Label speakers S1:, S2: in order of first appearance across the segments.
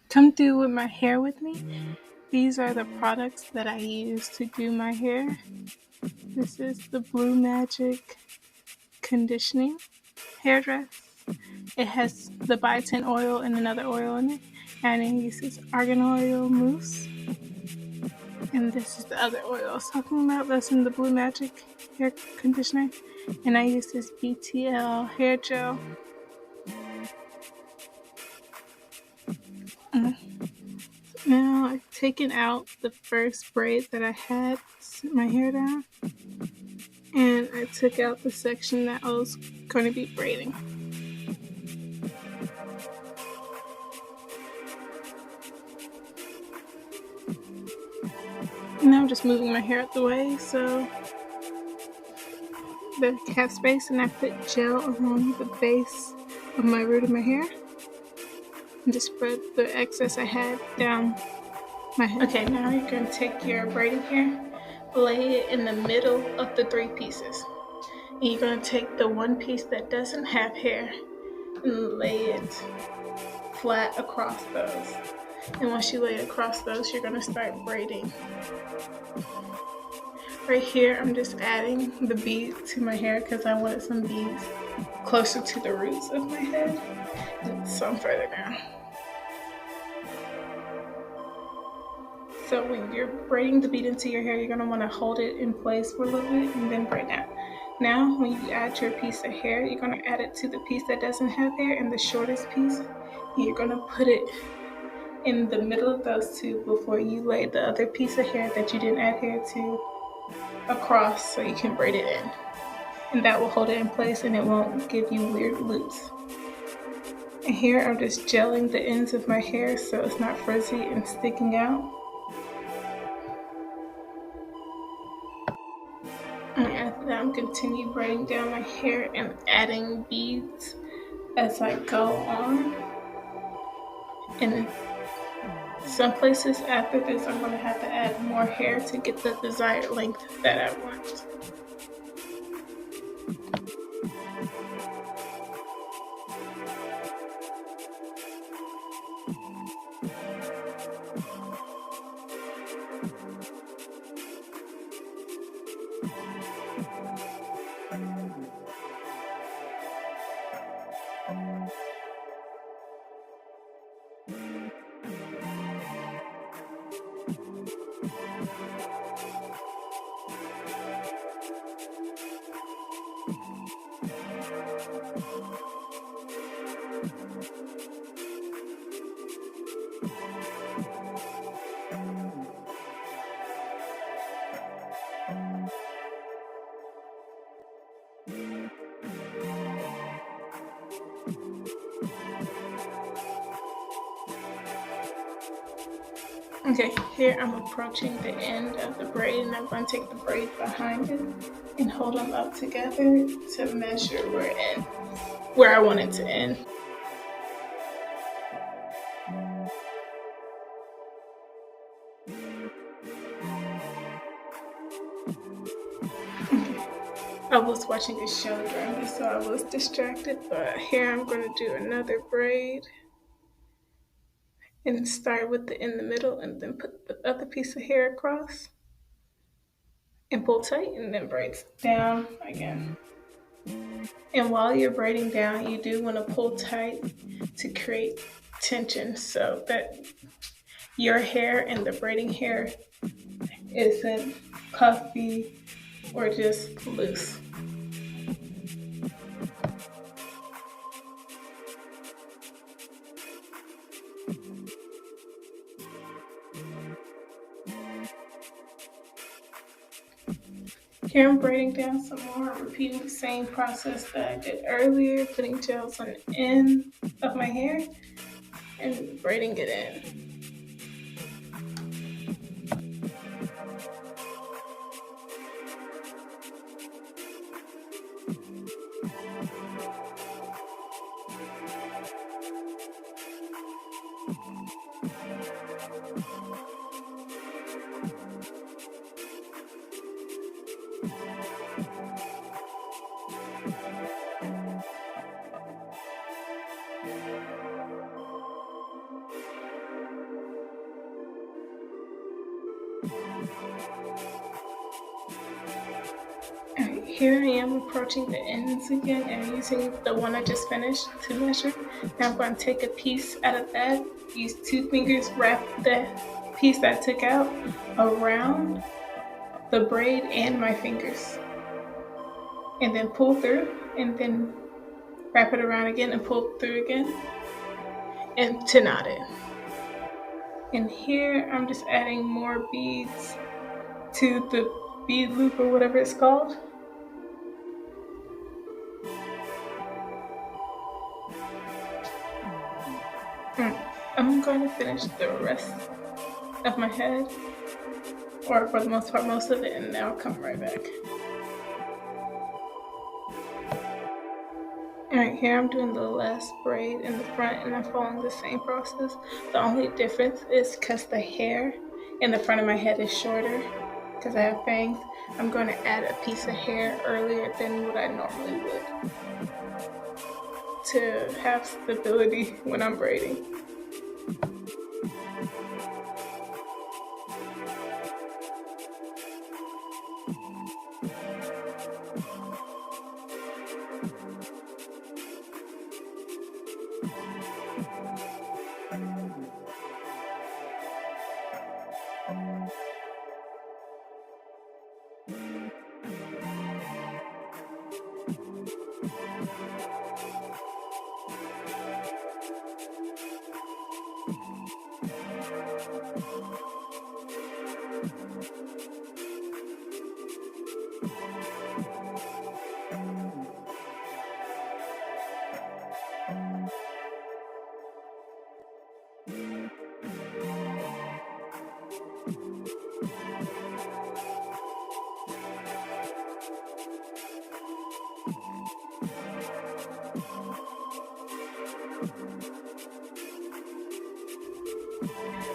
S1: Come through with my hair with me. These are the products that I use to do my hair. This is the Blue Magic Conditioning Hair Dress. It has the biotin oil and another oil in it. And it uses argan oil mousse. And this is the other oil I was talking about. That's in the Blue Magic Hair Conditioner. And I use this BTL hair gel. Now I've taken out the first braid that I had to sit my hair down. And I took out the section that I was going to be braiding. Now I'm just moving my hair out the way so the have space, and I put gel along the base of my root of my hair and just spread the excess I had down my head. Okay, now you're going to take your braiding hair, lay it in the middle of the three pieces. And you're going to take the one piece that doesn't have hair and lay it flat across those. And once you lay it across those, you're going to start braiding. Right here, I'm just adding the beads to my hair because I wanted some beads closer to the roots of my head and some further down. So when you're braiding the bead into your hair, you're going to want to hold it in place for a little bit and then braid down. Now, when you add your piece of hair, you're going to add it to the piece that doesn't have hair and the shortest piece. And you're going to put it in the middle of those two before you lay the other piece of hair that you didn't add hair to across so you can braid it in. And that will hold it in place and it won't give you weird loops. And here I'm just gelling the ends of my hair so it's not frizzy and sticking out. And after that, I'm continue braiding down my hair and adding beads as I go on. And some places after this, I'm going to have to add more hair to get the desired length that I want. Okay, here I'm approaching the end of the braid and I'm going to take the braid behind it and hold them up together to measure where I want it to end. I was watching a show during this, so I was distracted, but here I'm going to do another braid and start with the in the middle and then put the other piece of hair across and pull tight and then braid down again. And while you're braiding down, you do want to pull tight to create tension so that your hair and the braiding hair isn't puffy or just loose. Here I'm braiding down some more, repeating the same process that I did earlier, putting gels on the end of my hair and braiding it in. Alright, here I am approaching the ends again and using the one I just finished to measure. Now I'm going to take a piece out of that, use 2 fingers, wrap the piece that I took out around the braid and my fingers. And then pull through, and then wrap it around again and pull through again, and to knot it. And here I'm just adding more beads to the bead loop or whatever it's called. I'm going to finish the rest of my head, or for the most part, most of it, and then I'll come right back. Alright, here I'm doing the last braid in the front and I'm following the same process. The only difference is because the hair in the front of my head is shorter, because I have bangs, I'm going to add a piece of hair earlier than what I normally would to have stability when I'm braiding.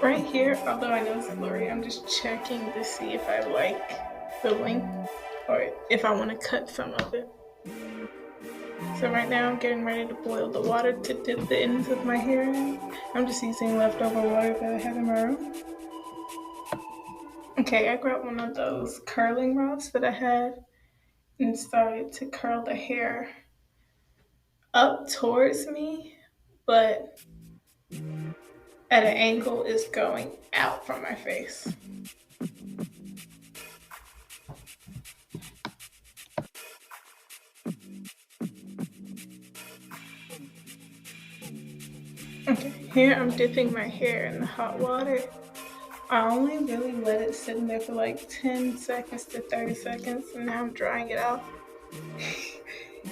S1: Right here, although I know it's blurry, I'm just checking to see if I like the length or if I want to cut some of it. So right now I'm getting ready to boil the water to dip the ends of my hair in. I'm just using leftover water that I had in my room. Okay, I grabbed one of those curling rods that I had and started to curl the hair up towards me, but at an angle is going out from my face. Okay, here I'm dipping my hair in the hot water. I only really let it sit in there for like 10 seconds to 30 seconds, and now I'm drying it off.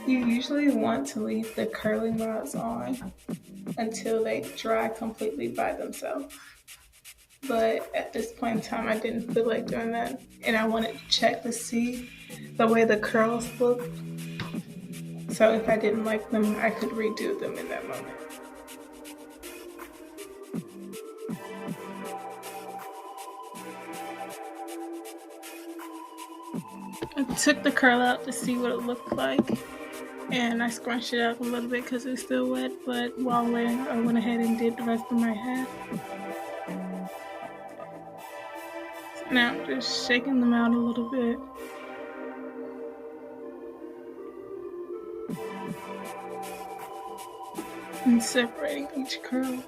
S1: You usually want to leave the curling rods on until they dry completely by themselves. But at this point in time, I didn't feel like doing that, and I wanted to check to see the way the curls look. So if I didn't like them, I could redo them in that moment. I took the curl out to see what it looked like, and I scrunched it up a little bit because it was still wet, but while waiting, I went ahead and did the rest of my head. So now I'm just shaking them out a little bit. And separating each curl.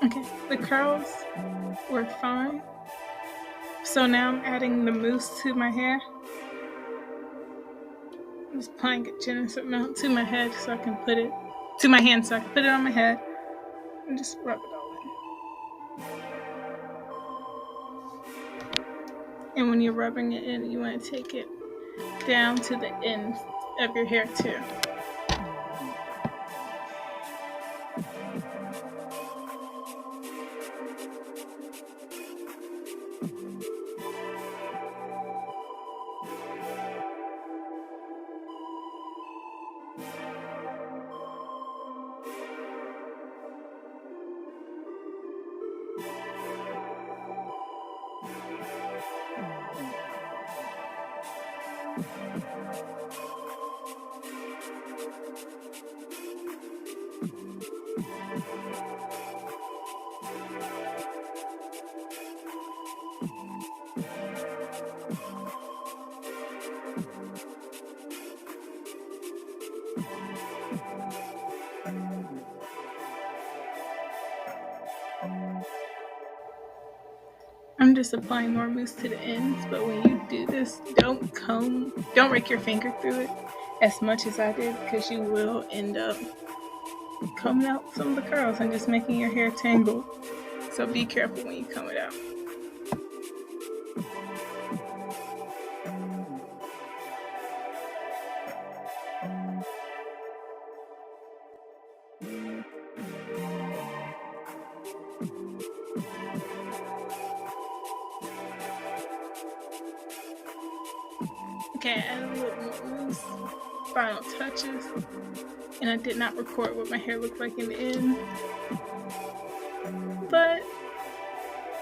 S1: Okay, the curls were fine. So now I'm adding the mousse to my hair. I'm just applying a generous amount to my head so I can put it, to my hand so I can put it on my head and just rub it all in. And when you're rubbing it in, you want to take it down to the end of your hair too. just applying more mousse to the ends, but when you do this, don't rake your finger through it as much as I did, because you will end up combing out some of the curls and just making your hair tangled. So be careful when you comb it out. Okay, I added a little more mousse, final touches, and I did not record what my hair looked like in the end. But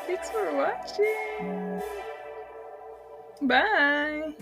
S1: thanks for watching. Bye.